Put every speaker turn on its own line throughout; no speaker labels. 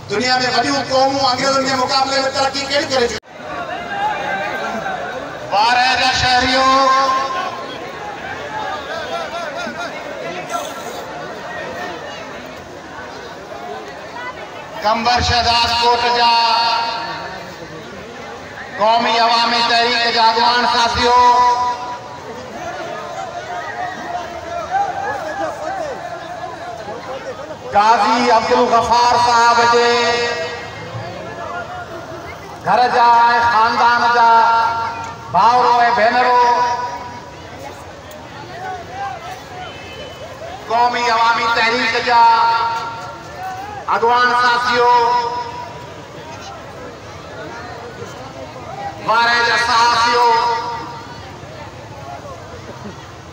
दुनिया में वॾियूं क़ौमूं अंग्रेज़नि जे मुक़ाबले में तरक्की कहिड़ी करे चुकियूं। वारे जा शहरियो कंबर शहजाद कोट जा क़ौमी अवामी तहरीक जा अॻवान साथियो, काज़ी अब्दुल गफ़ार साहब जे घर जा ख़ानदान जा भाउरो ऐं भेनरो, क़ौमी अवामी तहरीक जा अॻवान साथियो, वारे जा साथियो,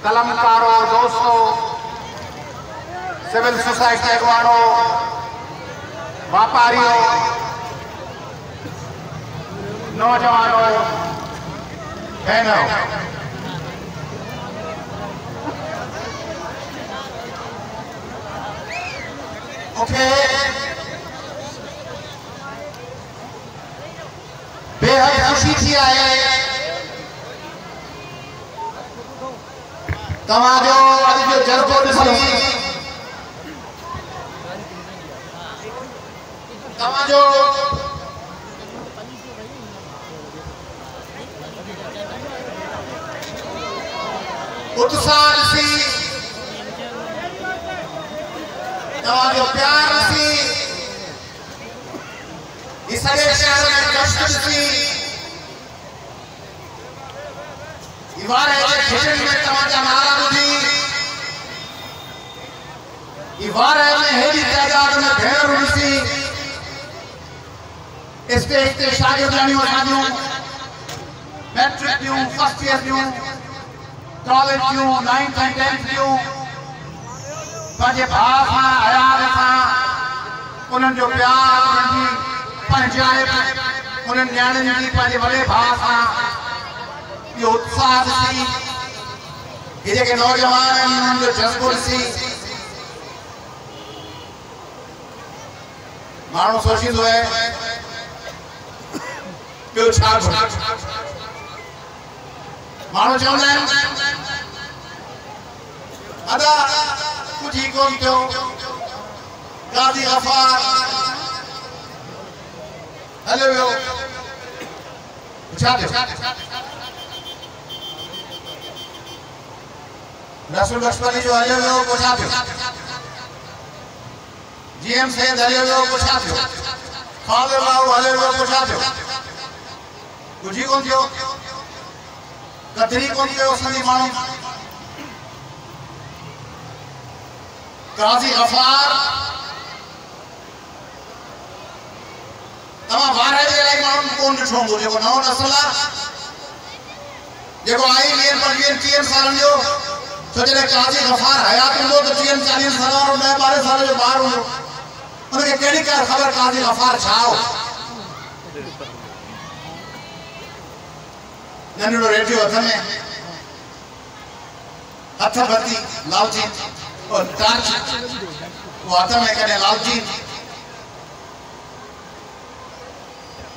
कलमकारो दोस्तो, सिविल सोसाइटी अगवानो, व्यापारियों, नौजवानों, बहनों, ओके, बेहद खुशी थी आहे तव्हांजो अॼु जो जज़्बो ॾिसी, तव्हांजो उत्साह ॾिसी, तव्हांजो प्यार ॾिसी, सॼे शहर में जश्न ॾिसी, वारे जे खिचड़ी में तव्हांजा नारा ॿुधी, वारे में हेॾी तइदाद में भेनरूं ॾिसी, स्टेज ते शागिर्दाणियूं असांजूं मैट्रिक जूं, फर्स्ट ईयर जूं, कॉलेज जूं, 9th ऐं 10th जूं पंहिंजे भाउ सां हयात सां उन्हनि जो प्यार, उन्हनि जी पंहिंजाइप, उन्हनि न्याणियुनि जी पंहिंजे वॾे भाउ सां इहो उत्साह ॾिसी, हे जेके नौजवान आहिनि उन्हनि जो जज़्बो ॾिसी माण्हू सोचींदो आहे ॿियो छा घुरिजे। माण्हू चवंदा आहिनि अदा कुझु ई कोन थियो, काज़ी गफ़ार हले वियो, छा थियो? रसूल लक्ष्मणी जो हले वियो, पोइ छा थियो? GM सैयद हले वियो, पोइ छा थियो? ख़ालिद बाबू हले वियो, पोइ छा थियो? कुझु ई कोन थियो, कतरी कोन कयो सिंधी माण्हू। काज़ी गफ़ार तव्हां वारे जे लाइ माण्हुनि कोन ॾिठो हूंदो, जेको नओं नस्ल आहे, जेको आई 20-25 सालनि जो, छो जॾहिं काज़ी गफ़ार हयात हूंदो त 30-40 साल वारो 10-12 साल जो ॿार हूंदो, उनखे कहिड़ी का ख़बर काज़ी गफ़ार छा हो। नंढड़ो रेडियो हथ में, हथ बत्ती लालचीन और टार्च वो हथ में कॾहिं लालचीन,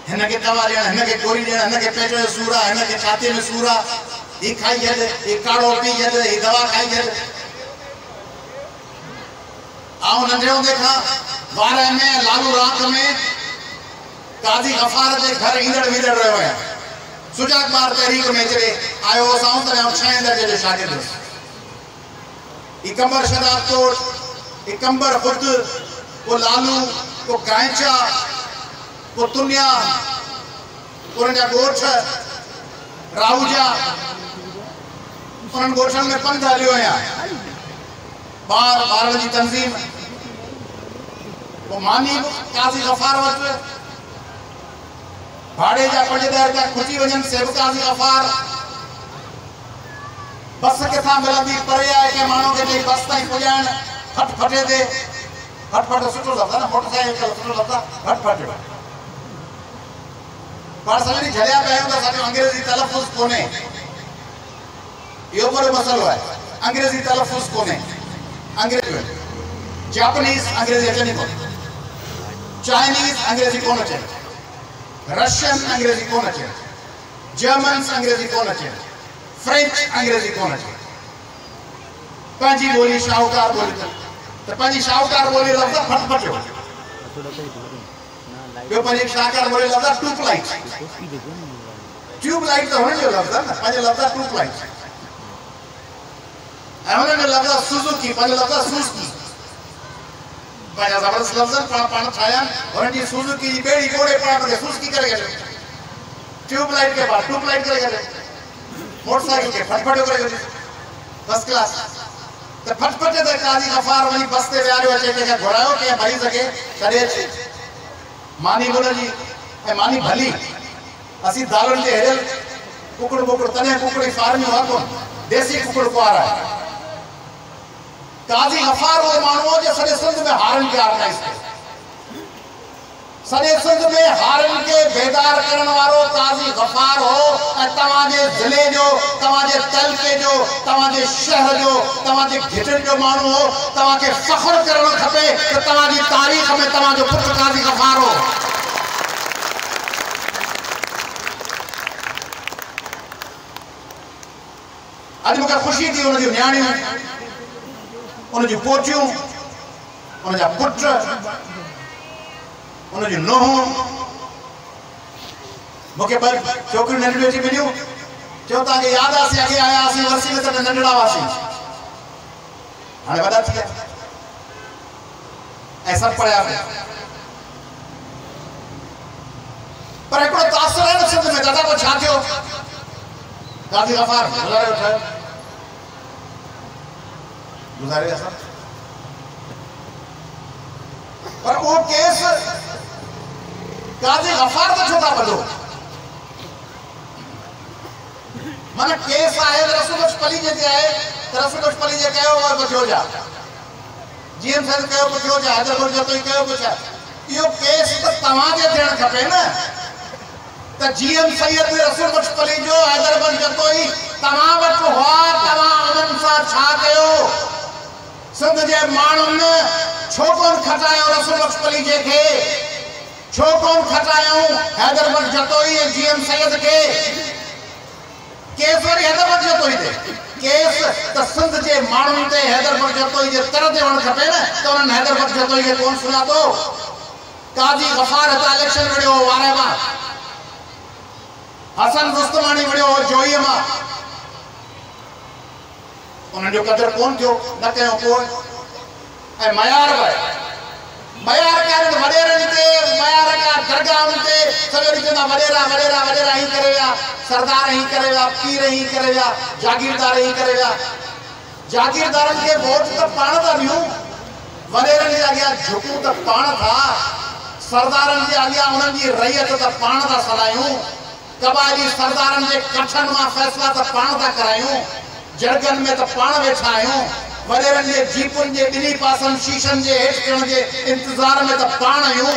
हिनखे दवा ॾियण, हिनखे गोरी ॾियण, हिनखे पेट जो सूर आहे, हिनखे छाती में सूर आहे, हीअ खाई छॾ, हीअ काढ़ो पी छॾ, हीअ दवा खाई छॾ। आउं नंढे हूंदे खां वारे में लालू रात में काज़ी गफ़ार जे घर ईंदड़ वींदड़ रहियो आहियां। सुजाग बार तहरीक में जॾहिं आयो असां तॾहिं 6 दर्जे जो शागिर्द हुयुसि। ही कंबर शहजाद कोट, ही कंबर ख़ुद, वो लालू, वो गांचा, वो तुनिया, उन्हनि जा ॻोठ राहूजा, उन्हनि ॻोठनि में पंधु हलियो आहियां। ॿारनि जी तंज़ीम, वो मानी काज़ी गफ़ार वटि भाड़े जा 5 रुपया खुटी वञनि से बि काज़ी गफ़ार। बस किथां मिलंदी परे आहे के माण्हू खे ॾेई बस ताईं पुॼाइण, फटफटे ते, फटफट सुठो लफ़्ज़ आहे न, मोटरसाइकिल सुठो लफ़्ज़ आहे, फटफट। पर सॼी झलिया पिया आहियूं त असांजो अंग्रेज़ी तलफ़ुज़ कोन्हे, इहो वॾो मसइलो आहे, अंग्रेज़ी तलफ़ुज़ कोन्हे, अंग्रेज़ी जापानीज अंग्रेजी अचनी को, चाइनीज अंग्रेजी कोन अचे, रशियन अंग्रेजी कोन अचे, जर्मन अंग्रेजी कोन अचे, फ्रेंच अंग्रेजी कोन अचे। पंजी बोली शाहूकार बोली तो पंजी शाहूकार बोली लफ्ज़ फटफट हो। यो पंजी शाहूकार बोली लफ्ज़ ट्यूबलाइट, ट्यूबलाइट तो होने जो लफ्ज़ ना पंजी लफ्ज़ ट्यूबलाइट। ऐवने जो लफ्ज़ सुजुकी पंजी लफ्ज़ सुजुकी। पंजा ज़बरदस्त लफ्ज़ पाण ठाया और जी सुजुकी जी बेड़ी कोड़े पाण के सुजुकी करे गए। ट्यूबलाइट के बाद ट्यूबलाइट करे गए। मोटरसाइकिल के फटफट करे गए। फर्स्ट क्लास तो फटफट ते काजी गफार वही बस्ते व्यारो अचे के घोड़ायो के भई सके करे मानी बोल जी ए मानी भली असी दालन जे हेल कुकड़ कुकड़ तने कुकड़ी फार्मी हुआ कोन देसी कुकड़ को आ रहा है। काजी गफार वो मानो जे सरे सिंध में हारन के ऑर्गेनाइज के सरे सिंध में हारन के बेदार करण वारो काजी गफार हो। तवाजे जिले जो तवाजे तलके जो तवाजे शहर जो तवाजे घिटन जो मानो हो तवाके फख्र करणो खपे तो तवाजी तारीख में तवाजो पुत्र काजी गफार हो। आज मुझे खुशी थी उन जो न्याणियों उन जो पोटियों उन जा पुत्र उन जो नोहूं मुझे पर छोकरी नंढड़ी बेटी मिलियूं चो ताके याद आसी आगे आया आसी वर्सी में तने नंढड़ा वासी हाणे वडा थिया ऐसा पढ़या पर एकड़ो तासर है सिंध में दादा को छा थियो काजी गफार गुजारे ऐसा पर वो केस काजी गफार तो छोटा बदो माने केस आए रसूल पली जे आए रसूल पली जे कयो और बचो जा जीएम सर कयो बचो जा हैदराबाद जो तो कयो बचा यो केस तो तवा जे देण खपे ना त जीएम सैयद रसूल पली जो हैदराबाद जो तो ही तवा वट हुआ तवा उनन सा छा कयो सिंध जे माण्हुन छो कोन खटायो रसूल पली जे के छो कोन खटायो हैदराबाद जतोई जीएम सैयद के केस वरी हैदराबाद जतोई दे केस त सिंध जे माण्हुन ते हैदराबाद जतोई जे तरह देवण खपे न त उन हैदराबाद जतोई के कोन सुना तो काजी गफार त इलेक्शन विडियो वारे मा हसन रुस्तमानी विडियो जोई मा उन जो कदर कोन थियो न कयो को ए मयार भाई मयार कर वडेरन ते मयार का दरगाह ते सगरी जना वडेरा वडेरा वडेरा ही करेया सरदार ही करेया पीर ही करेया जागीरदार ही करेया जागीरदारन के वोट तो पाण दा दियो वडेरन जे आगे झुकू तो पाण था सरदारन जे आगे उनन जी रैयत तो पाण दा सलायूं कबायली सरदारन जे कठन मा फैसला तो पाण दा करायूं जरगन में तो पाण वेठा आयूं वडेरन जे जीपुन जे बिनी पासन शीशन जे हेठ करण जे इंतजार में तो पाण आयूं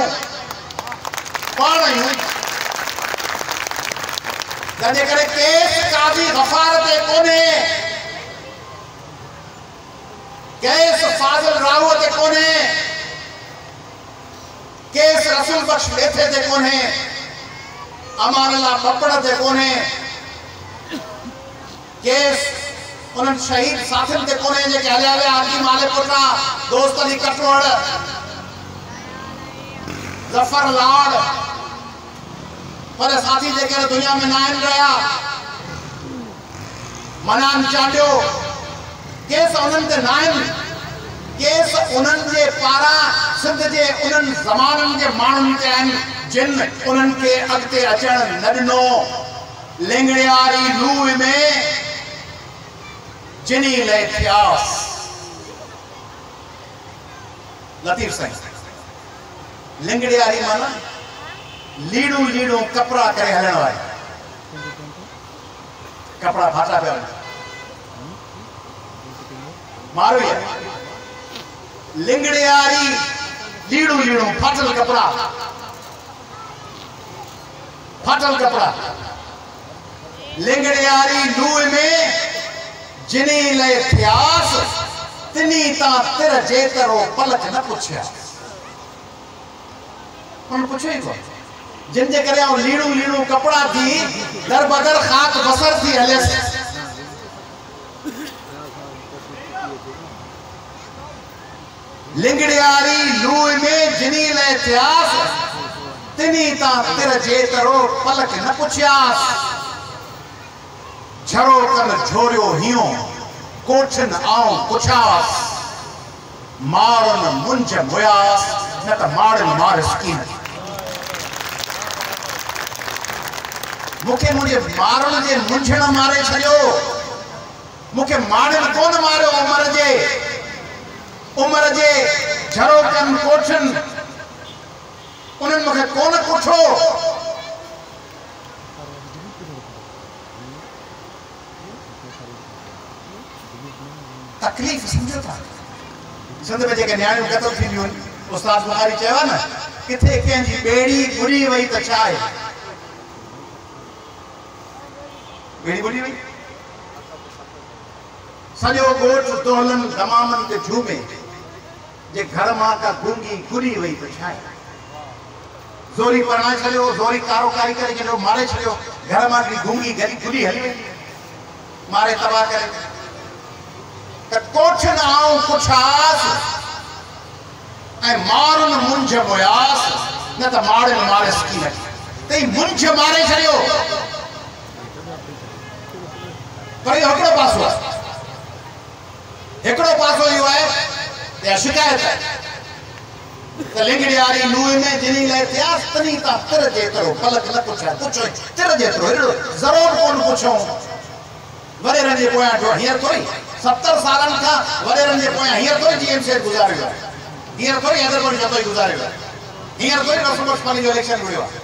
तने करे केस काजी गफार ते कोने केस फाजिल राव ते कोने केस रसूल बख्श लेथे ते कोने अमान अल्लाह पपड़ ते कोने केस उन शहीद साथिन ते कोने जे के हले हले आदि माले कोटा दोस्त अली कटवड़ जफर लाड पर साथी जे के दुनिया में नायन रहा मनान चांडियो केस उनन ते नायन केस उनन जे पारा सिंध जे उनन जमानन जे मानन ते आन जिन उनन के अगते अचण न दिनो लेंगड़ियारी लूह में जिनी ले थियास लतीफ साईं लिंगड़ियारी माना लीड़ू लीड़ू कपड़ा करे हलण वाली कपड़ा फाटा पे मारो ये लिंगड़ियारी लीड़ू लीड़ू फाटल कपड़ा लिंगड़ियारी लूह में जिनी ले थियास तिनी ता तिर जेतरो पलक न पुछया उन पुछे ही को जिन जे करे लीणू लीणू कपड़ा थी दर बदर खाक बसर थी हले लिंगड़ियारी लूह में जिनी ले इतिहास तिनी ता तिर जेतरो पलक न पुछयास झरो कन झोरियो हियो कोठन आऊं पुछास मारन मुंज मुयास न त मारन मारस कीन मुखे मुझे मारन जे मुंझण मारे छयो मुखे मारन कोन मारियो उमर जे झरो कन कोठन उन्हनि मुखे कोन कुठो तकलीफ़ समझो था सिंध में जेके न्याणियूं क़त्ल थींदियूं उस्ताद बुखारी चयो न किथे कंहिंजी बेड़ी बुरी वई त छा आहे बेड़ी बुरी वई सॼो ॻोठ दोहलन दमामन ते झूमे जे घर मां का गूंगी गुरी वई त छा आहे जोरी परणाए छॾियो जोरी कारोकारी करे छॾियो मारे छॾियो घर मां गूंगी गली गुरी हली वई मारे तबाह करे त कोठन आऊं पुछास ऐं मारन मुंझ मुयास न त मारन मारस की न तई मुंझ मारे छॾियो पर हिकिड़ो पासो इहो आहे त शिकायत आहे त लिंगड़ियारी लूह में जिनी ले इतिहास तनी ता तिर जेतरो पलक न पुछया पुछो तिर जेतरो हेड़ो ज़रूर कोन पुछो वडेरनि जे पोयां जो हींअर थोरी 70 सालनि खां वडेरनि जे पोयां हींअर थोरी जीएम सेठ गुज़ारियो आहे हींअर थोरी हैदरपुर जतोई गुज़ारियो आहे हींअर थोरी रसूल बख्शवानी जो इलेक्शन हुयो आहे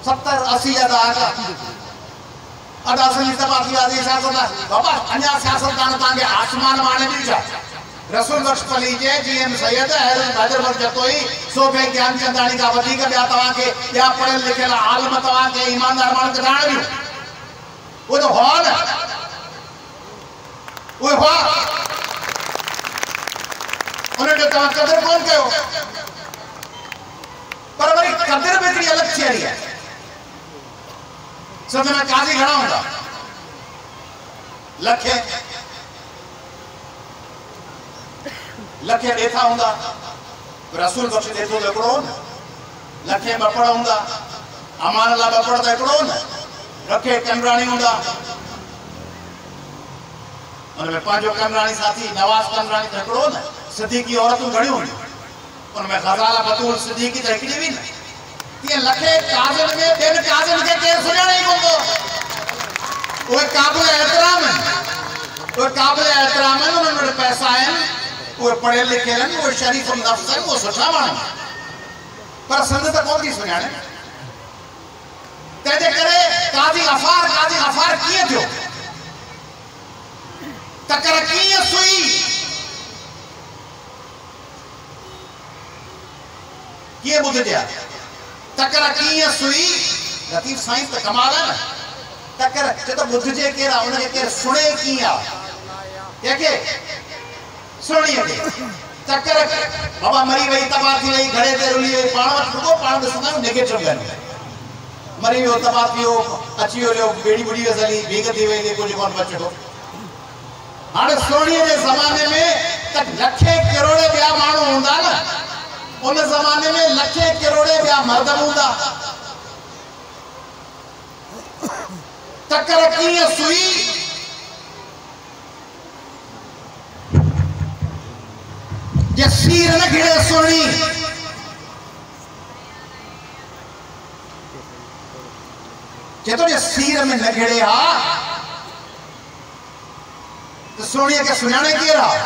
70 80 जा दहाका अदा असांजी तबाही आदि सियासत बाबा अञा सियासतदान तव्हांखे आसमान माणे ॾियूं छा रसूल बख्शवानी जे जीएम सैयद हैदरपुर जतोई सोफे ज्ञान चंदाणी का वधीक ॿिया तव्हांखे ॿिया पढ़ियल लिखियल आलम तव्हांखे ईमानदार माण्हू कढाइण ॾियूं वो तो हॉल वो हुआ उन्हें तव्हां कदर कोन कयो पर वरी कदर में हिकिड़ी अलॻि थियणी आहे सद में काज़ी घणा हूंदा लखे ॾेथा हूंदा रसूल बख्श ॾेथो त हिकिड़ो न लखे ॿपड़ हूंदा अमान लाइ ॿपड़ त हिकिड़ो न रखे कमराणी हूंदा उनमें पांचो कमराणी साथी नवाज कमराणी त हिकिड़ो न सिद्दीकी औरतूं घणियूं हुयूं उनमें ग़ज़ाला बतूल सिद्दीकी त हिकिड़ी बि न तीअं लखे काज़न में ॿियनि काज़न खे केरु सुञाणे ई कोन थो उहे क़ाबिल एतिराम आहिनि उन्हनि वटि पैसा आहिनि उहे पढ़ियल लिखियल आहिनि उहे शरीफ़ नफ़्स आहिनि उहे सुठा माण्हू पर सिंध त कोन थी सुञाणे तंहिंजे करे काज़ी गफ़ार कीअं थियो तकर कीअं सुई कीअं ॿुधजे तकर कीअं सुई लतीफ़ साईं त कमाल आहे न तकर छो त ॿुधजे केरु आहे उनखे केरु सुणे कीअं आहे कंहिंखे सुणीअ खे तकर बाबा मरी वई तबाह थी वई घड़े ते रुली वई पाण वटि रुगो पाण ॾिसंदा आहियूं नेगेटिव ॻाल्हियूं मरी वियो तबाह थी वियो अची वियो बेड़ी बुड़ी वियसि हली भीग थी वई कुझु कोन बचियो हाणे सोणीअ जे ज़माने में त लखे किरोड़े ॿिया माण्हू हूंदा न उन ज़माने में लखे किरोड़े ॿिया मर्द हूंदा तकर कीअं सुई जे सीर न घिड़े सोणी चेतो जे सीर में न घिड़े हा तो सोणीअ खे सुञाणे केरु आहे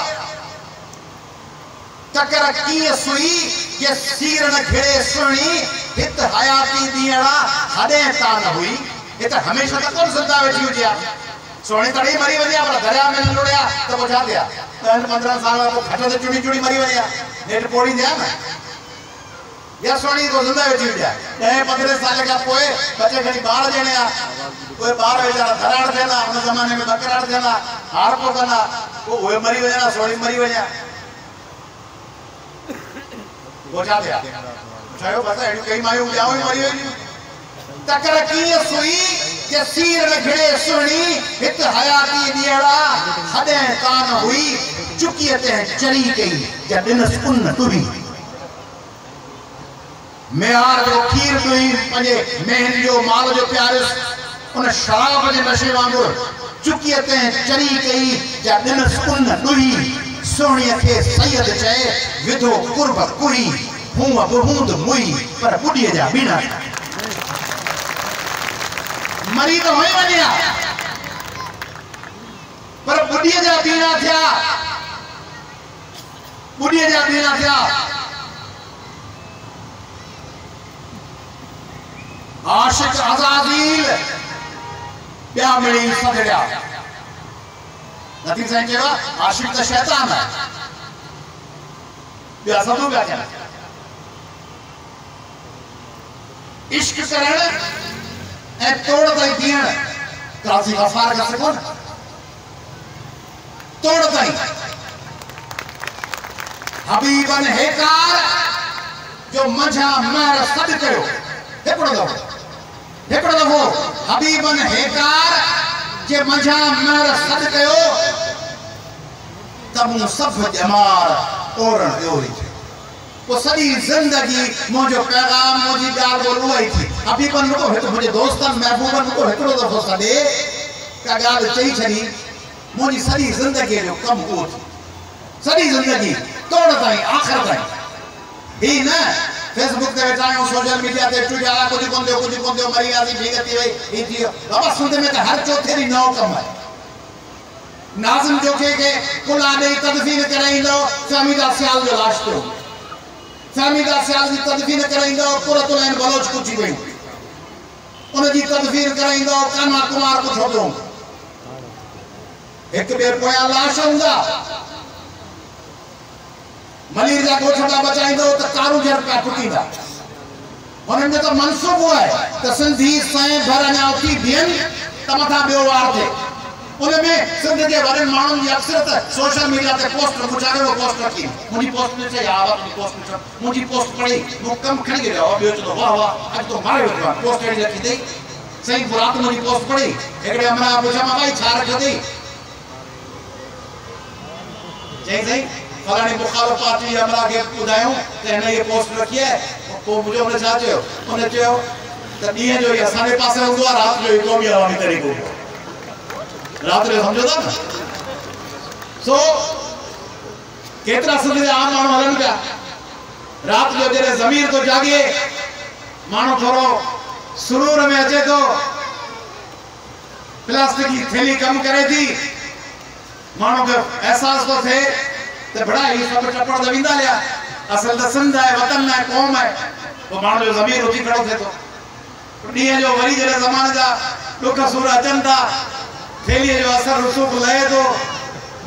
तकर कीअं सुई जे सीर न घिड़े सुणी हित हयाती ॾींहड़ा हॾे ता न हुई हिते हमेशह त कोन ज़िंदा वेठी हुजे सोणी तड़ी मरी वञे पर दरिया में न लुड़िया त पोइ छा थिया 10-15 साल पोइ खट ते चुड़ी चुड़ी मरी वञे नेठ पोड़ी थिया न या सोणी को ज़िंदा वेठी हुजे 10-15 साल खां पोइ बचे घणी ॿार ॼणे उहे ॿार वीचारा धराड़ थियनि उन ज़माने में बकराड़ थियनि हार पोइ कंदा वो मरी वजना सोड़ी मरी वजा गोचा दिया छायो बस एडी कई मायूं जाओ मरी वनी तकर की सुई के सीर में घिड़े सुणी हित हयाती दियड़ा हदे कान हुई चुकियते चरी गई जदिनस उन तुरी मेहार जो खीर दुई पंजे मेहन जो माल जो प्यारिस उन शराब जे नशे वांगुर चुकियते चरी गई जदिनस उन तुरी सोहणीअ खे सैयद चए विधो कुर्ब कुई हूं बहूंद मुई पर बुढ़ीअ जा बीना मरी तो होई वञा पर बुढ़ीअ जा बीना थिया बुढ़ीअ जा बीना थिया आशिक अज़ाज़ील ॿिया मिली सदड़िया नतीज साईं चयो आशिक त शैतान है ॿिया सभु पिया थियनि इश्क करण ए तोड़ ताई दियण काज़ी गफ़ार का सको न तोड़ ताई हबीबन हेकार जो मझा महर सद कयो हिकड़ो दफ़ो हबीबन हेकार जे मझा महर सद कयो तमू सब जमार ओरण ओरी वो सदी जिंदगी मुझे पैगाम मुझे गाल बोलू आई थी हबीबन को है तो मुझे दोस्तन महबूबन को हिकड़ो दफ़ो सदे का गाल चई छड़ी मुझी सदी जिंदगी जो कम हो थी सदी जिंदगी तोड़ ताई आखिर ताई ही ना फेसबुक ते वेठायो सोशल मीडिया ते टू जाला कुछ कोन दे मरी आसी भीगती वई ई थी बाबा सुनते में हर चौथे दी नौ कम है नाज़िम जोखे के कुला दे तदफीन कराइंदो फहमीदा सियाल जो लाश तो फहमीदा सियाल दी तदफीन कराइंदो कुरतुल ऐन बलोच कुछ वई उन जी तदफीन कराइंदो कान्हा कुमार कुछ होतो एक बेर पोया लाश हुंदा मलीर जा गोठा बचाइंदो त कारू जर पे टुटींदा उन्हनि जो तो मनसूब हुआ है त सिंधी सै भरना उठी बियन त मथा बियो वार थे उनमें सिंध के वरन माण्हुनि जी अक्सरत सोशल मीडिया ते पोस्ट मुचारे वो पोस्ट रखी मुझी पोस्ट में से यार अपनी पोस्ट में मुझी पोस्ट पढ़ी वो कम खड़ी के जाओ बियो तो वाह वाह आज तो मारे वेठो पोस्ट एडी रखी दई सही बुरात मुझी पोस्ट पढ़ी एकड़े हमरा पुछा भाई छा रख दई जय जय फलानी मुखालिफ पार्टी हमरा के बुधायो ते ने ये पोस्ट रखी है को मुझे उन्हें चाहते हो उन्हें चयो त दिए जो ये सारे पासे हुंदो रात जो इकोनॉमी वाली तरीको रात रे समझो था सो केतरा सुधे आम मानो हलन पिया रात जो जरे ज़मीर तो जागे मानो थोरो सुरूर में अचे तो प्लास्टिक की थैली कम करे थी मानो के एहसास तो थे ते बड़ा ही सब टपड़ दविंदा लिया असल त सिंध है वतन है कौम है वो मानो जो ज़मीर उठी खड़ो थे तो डी जो वरी जरे ज़माने जा दुख सूर अचन था थैली जो असर रसूख लहे तो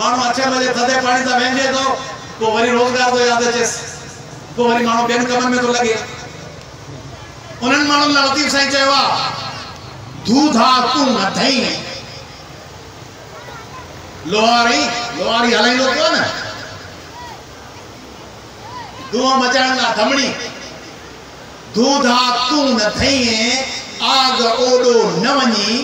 मानो अच्छे मजे थदे पानी ता वेंजे तो वरी रोजगार तो याद अचेस तो वरी मानो बेन कमन में तो लगे उन्हनि माण्हुनि लाइ लतीफ़ साईं चयो आहे दूधा तूं न थई लोहारी हलाईंदो पियो न धुआं मचाइण लाइ धमणी दूधा तूं न थई आग ओडो न वञी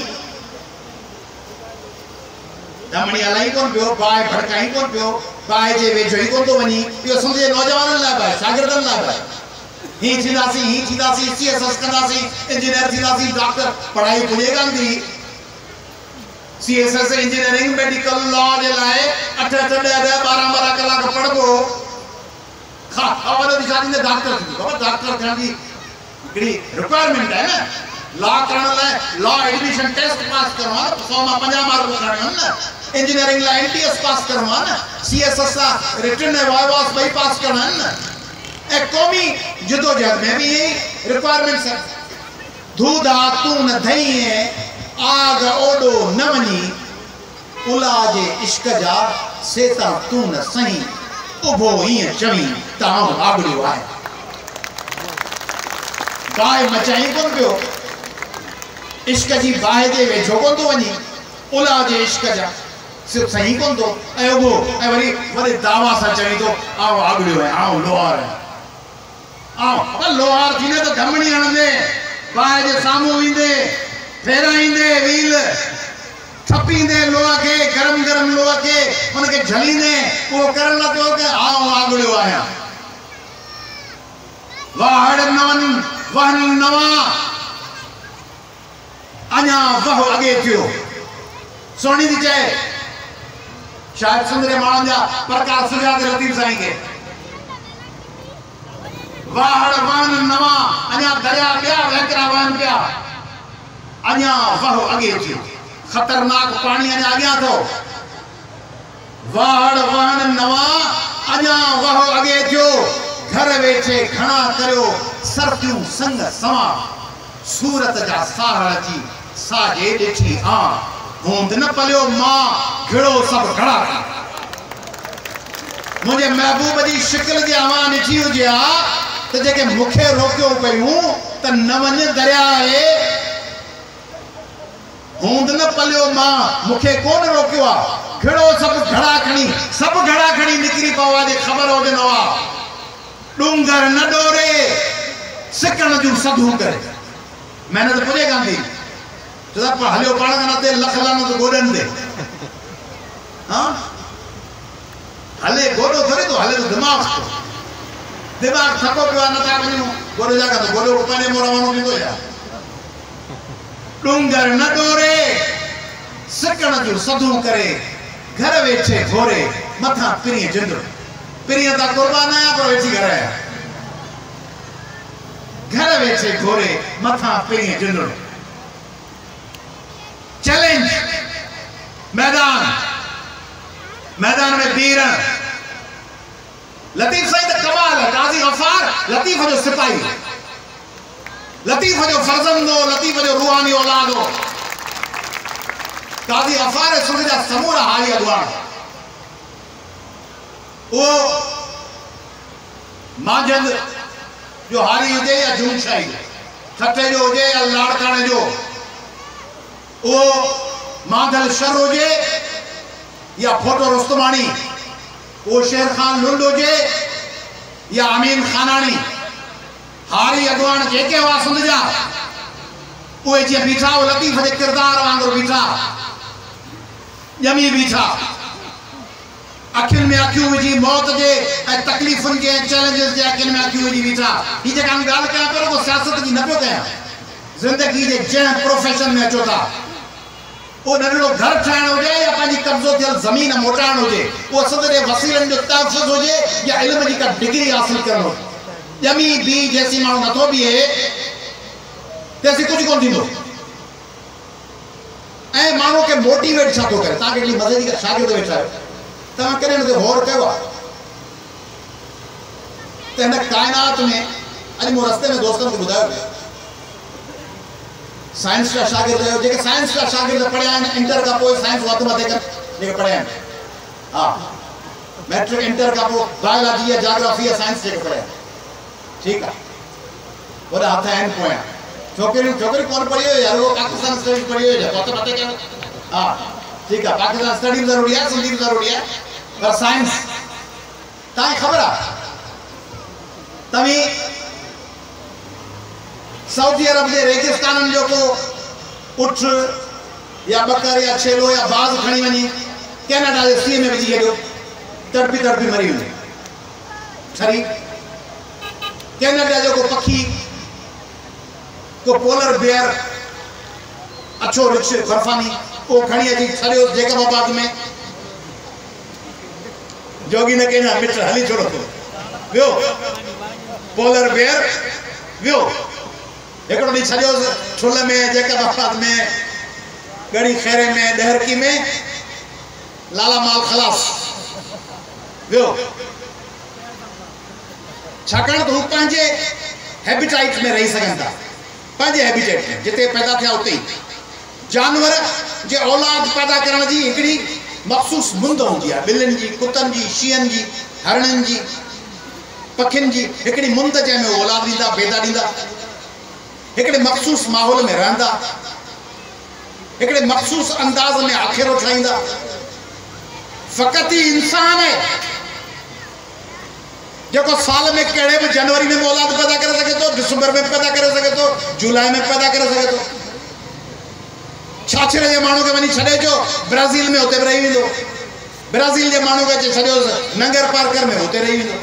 धमणी हलाई कोन पियो बाहि भड़काई कोन पियो बाहि जे वेझो ई कोन थो वञी इहो सम्झे नौजवाननि लाइ बि शागिर्दनि लाइ बि ही थींदासीं सीएसएस कंदासीं इंजीनियर थींदासीं डॉक्टर पढ़ाई खुले कान थी सीएसएस इंजीनियरिंग मेडिकल लॉ जे लाइ 8 12 कलाक पढ़बो खबर दिशा दी डॉक्टर थी बाबा डॉक्टर थियण जी हिकिड़ी रिक्वायरमेंट है ना लॉ करण लाइ लॉ एडमिशन टेस्ट पास करणो आहे 100 मां 50 मार्क खणणो न इंजीनियरिंग लाइ एनटीएस पास करणो आहे न सीएसएस सा रिटन ऐं वाइवास बई पास करणा आहिनि न ए कौमी जदोजहद में भी यही रिक्वायरमेंट्स है दूधा तू न धई आग ओडो न वनी उला जे इश्क जा सेता तू न सही उभो ईअं चवी तां आगड़ियो आहे बाहि मचाई कोन पियो इश्क जी बाहि जे वेझो कोन थो वञी उला जे इश्क जा सिर्फ सही कोन तो वो वरी वरी दावा सा चई तो आओ आगड़ियो है आओ लोहार है आओ पर लोहार थीने तो धमणी हणंदे बाहि जे साम्हूं ईंदे फेराईंदे व्हील थपींदे लोहा के गरम गरम लोहा के उनके झलींदे वो करण लॻो के आओ आगड़ियो आया वाहड़ नवन वहन नवा अञा वह अगे थियो सोनी दी चए शायद सुंदरे माण्हुनि जा प्रकाश सुजात लतीफ़ साईं के वाहड़ वहन नवा अञा दरिया ॿिया वहकरा वहन पिया अञा वह अगे थियो खतरनाक पानी अञा अॻियां थो वाहड़ वहन नवा अञा वह अगे थियो घर वेठे घणा करियो सरतियूं संग सवा सूरत जा साहड़ अची साजे ॾिठी आ हूंद न पलियो मां घिड़ो सभु घड़ा मुंहिंजे महबूब जी शिकिल जी आवां ॾिठी हुजे हा त जेके मूंखे रोकियो पयूं त न वञ दरिया आहे हूंद न पलियो मां मूंखे कोन रोकियो आहे घिड़ो सभु घड़ा खणी निकिरी पवा जे ख़बर हुजे न हुआ डूंगर न डोरे सिकण जूं सधू करे मेहनत पुॼे कान थी हलियो पाण खां ते लख लानो तो गोॾनि ते हाँ हले गोॾो थोरी तो हले तो दिमाग़ थको पियो आहे नथा वञूं गोॾो जा तो गोॾो पंहिंजे मों रवानो थींदो या डूंगर न डोरे सिकण जूं सधू करे घर वेठे घोरे मथां पिरीअ जिंदो पिरीअ तां कुर्बान आया पर वेठी घर आया घर वेठे घोरे मथां पिरीअ जिंदो चैलेंज मैदान में बीरण लतीफ साईं तो कमाल है काजी गफार लतीफ जो सिपाही लतीफ जो फर्जंद हो लतीफ जो रूहानी औलाद हो काजी गफार सुन जा समूरा हाली अगवान वो मांझंद जो हारी हुजे या जूनशाही ठठे जो हुजे या लाड़काने जो वो मांगल शर हुजे या फोटो रुस्तमानी वो शेर खान लुंड हुजे या अमीन खानानी हारी अगवान जेके हुआ सुन जा उहे जी बीठा वो लतीफ जे किरदार वांगुरु बीठा ॼमी बीठा अखियुनि में अखियूं विझी मौत जे ऐं तकलीफ़ुनि जे चैलेंजेस जे अखियुनि में अखियूं विझी बीठा ही जेका ॻाल्हि कयां पियो को सियासत जी न पियो कयां ज़िंदगी जे जंहिं प्रोफेशन में अचो था वो नंढड़ो घर ठाहिण हुजे या पंहिंजी कब्ज़ो थियल ज़मीन मोटाइण हुजे वो सदरे वसीलनि जो तहफ़्फ़ुज़ हुजे या इल्म जी का डिग्री हासिल करणु हुजे ॼमी बी जेसी माण्हू नथो बीहे तेसी कुझु कोन थींदो ऐं माण्हू खे मोटिवेट छा थो करे तव्हां हिकिड़ी मज़े जी शागिर्द वेठा आहियो तव्हां कॾहिं हुनते गौर कयो आहे त हिन काइनात में अॼु मूं रस्ते में दोस्तनि खे ॿुधायो साइंस का शागिर्द है जेके साइंस का शागिर्द पढ़िया आहिनि इंटर का पोइ साइंस वधि मथे कर जेके पढ़िया आहिनि हा मैट्रिक इंटर का पोइ बायोलॉजी या जोग्राफी या साइंस जेके पढ़िया ठीकु आहे वॾा हथ आहिनि पोयां छोकिरियूं कोन पढ़ी हुई यार वो पाकिस्तान स्टडीज़ पढ़ी हुई है तो पते क्या हां ठीक है पाकिस्तान स्टडी जरूरी है सिंधी जरूरी है पर साइंस ताई खबर है तभी सऊदी अरब के रेगिस्तान जो को उठ या बकर या छेलो या बाज खणी वनी कनाडा के सी में विझी छॾियो तड़पी मरी वञे छरी कनाडा जो को पखी को पोलर बेयर अच्छो रिक्श फरफानी वो खणी अची छॾियो जैकबाबाद में जोगी ने कहना मिट हली छोड़ो तो वियो पोलर बेयर वियो एकड़ो डी छॾियो छुल में जैकबाबाद में गड़ी खेरे में डहरकी में लाला माल खलास वियो छाकाणि तो पंहिंजे हैबिटाइट में रही सघनि था पंहिंजे हैबिटेट में जिते पैदा थिया उते ही जानवर जे औलाद पैदा करण जी हिकिड़ी मखसूस मुंद हूंदी आहे ॿिलियुनि जी कुतनि जी शींहनि जी हरणनि जी पखियुनि जी हिकिड़ी मुंद जंहिंमें औलाद ॾींदा बेदा ॾींदा हिकिड़े मखसूस माहौल में रहंदा हिकिड़े मखसूस अंदाज़ में आखेरो ठाहींदा फ़क़त ही इंसान है जो साल में कड़े में जनवरी में औलाद पैदा कर सके तो, दिसंबर में पैदा कर सके तो, जुलाई में पैदा कर सके तो। छाछरे जे माण्हू खे वञी छॾे जो ब्राज़ील में हुते रही वेंदो, ब्राज़ील जे माण्हू खे छॾियो नंगर पार्कर में हुते रही वेंदो।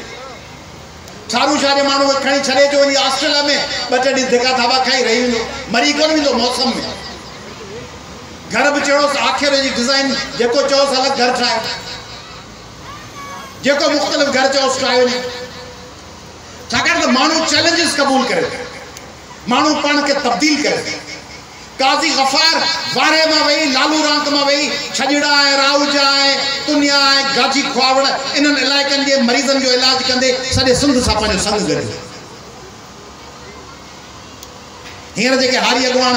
छारू शाह जे माण्हू खे खणी छॾे जो वञी ऑस्ट्रेलिया में 2 ॾींहं धिका थाबा खाई रही वेंदो, मरी कोन वेंदो मौसम में। घर बि चढ़ोसि आख़िर जी डिज़ाइन जेको चओसि अलॻि घर ठाहे, जेको मुख़्तलिफ़ घर चओसि ठाहे वञे। छाकाणि त माण्हू चैलेंजिस क़बूल करे, माण्हू पाण खे तब्दील करे। काज़ी गफ़ार वारे में वही, लालू रांक में वही, छजड़ा है, राउजा है, तुनिया है, गाजी ख्वावड़ इन इलाइक़नि के मरीज़न जो इलाज कंदे सॼे सिंध सां पंहिंजो संग गॾु। हींअर जेके हारी अॻुवान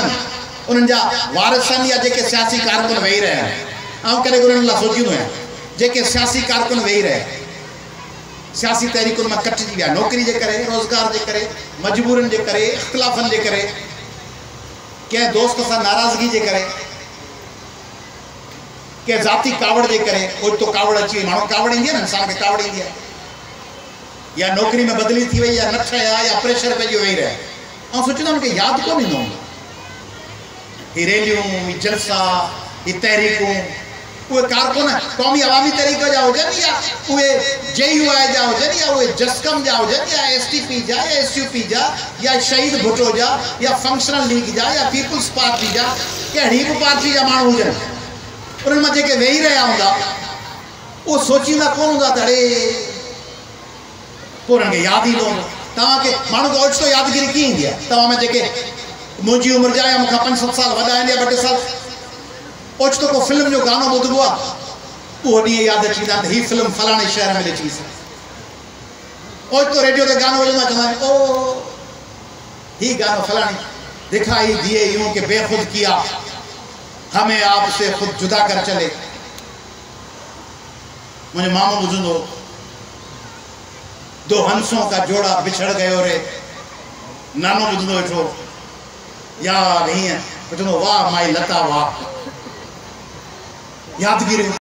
उन्हनि जा वारिसन या जेके सियासी कारकुन वेही रहिया आहिनि, ऐं कॾहिं उन्हनि लाइ सोचींदो आहियां जेके सियासी कारकुन वेही रहिया सियासी तहरीकुनि में कटिजी विया, नौकरी जे करे, रोज़गार जे करे, मजबूरनि जे करे, इख़्तिलाफ़नि जे करे, कंहिं दोस्त सां नाराज़गी जे करे, कंहिं ज़ाती कावड़ जे करे। ओचितो कावड़ अची वई, माण्हू कावड़ ईंदी आहे न, इंसान खे कावड़ ईंदी आहे, या नौकरी में बदिली थी वई, या न ठहिया, या प्रेशर पइजी वेही रहिया, ऐं सोचींदा आहिनि की यादि कोन ईंदो ही रैलियूं, ही जलसा, ही तहरीकूं, उहे कारकुन क़ौमी अवामी तहरीक जा हुजनि, या उहे JUI जा हुजनि, या उहे जस्कम जा हुजनि, या STP जा, या SUP जा, या शहीद भुट्टो जा, या फंक्शनल लीग जा, या पीपुल्स पार्टी जा, कहिड़ी बि पार्टी जा माण्हू हुजनि, उन्हनि मां जेके वेही रहिया हूंदा उहो सोचींदा कोन हूंदा त अड़े पोइ उन्हनि खे यादि ईंदो हूंदो। तव्हांखे माण्हू खे ओचितो यादगिरी कीअं ईंदी आहे? तव्हां में जेके मुंहिंजी उमिरि जा या मूंखां 5-7 साल वॾा आहिनि, या 2-2 साल, ओचितो को फिल्म जो गानो ॿुधबो आहे, उहो ॾींहुं यादि अची वेंदा त हीअ फिल्म फलाणे शहर में ॾिठी। ओचितो रेडियो ते गानो वॼंदो आहे, चवंदा आहिनि ओ हीअ गानो फलाणी, दिखाई दिए यूं के बेखुद किया, हमें आपसे खुद जुदा कर चले। मुझे मामो ॿुधंदो, 2 हंसों का जोड़ा बिछड़ गयो रे। नानो ॿुधंदो वेठो, यार हीअं ॿुधंदो, वाह माई लता वाह, यादगिरी।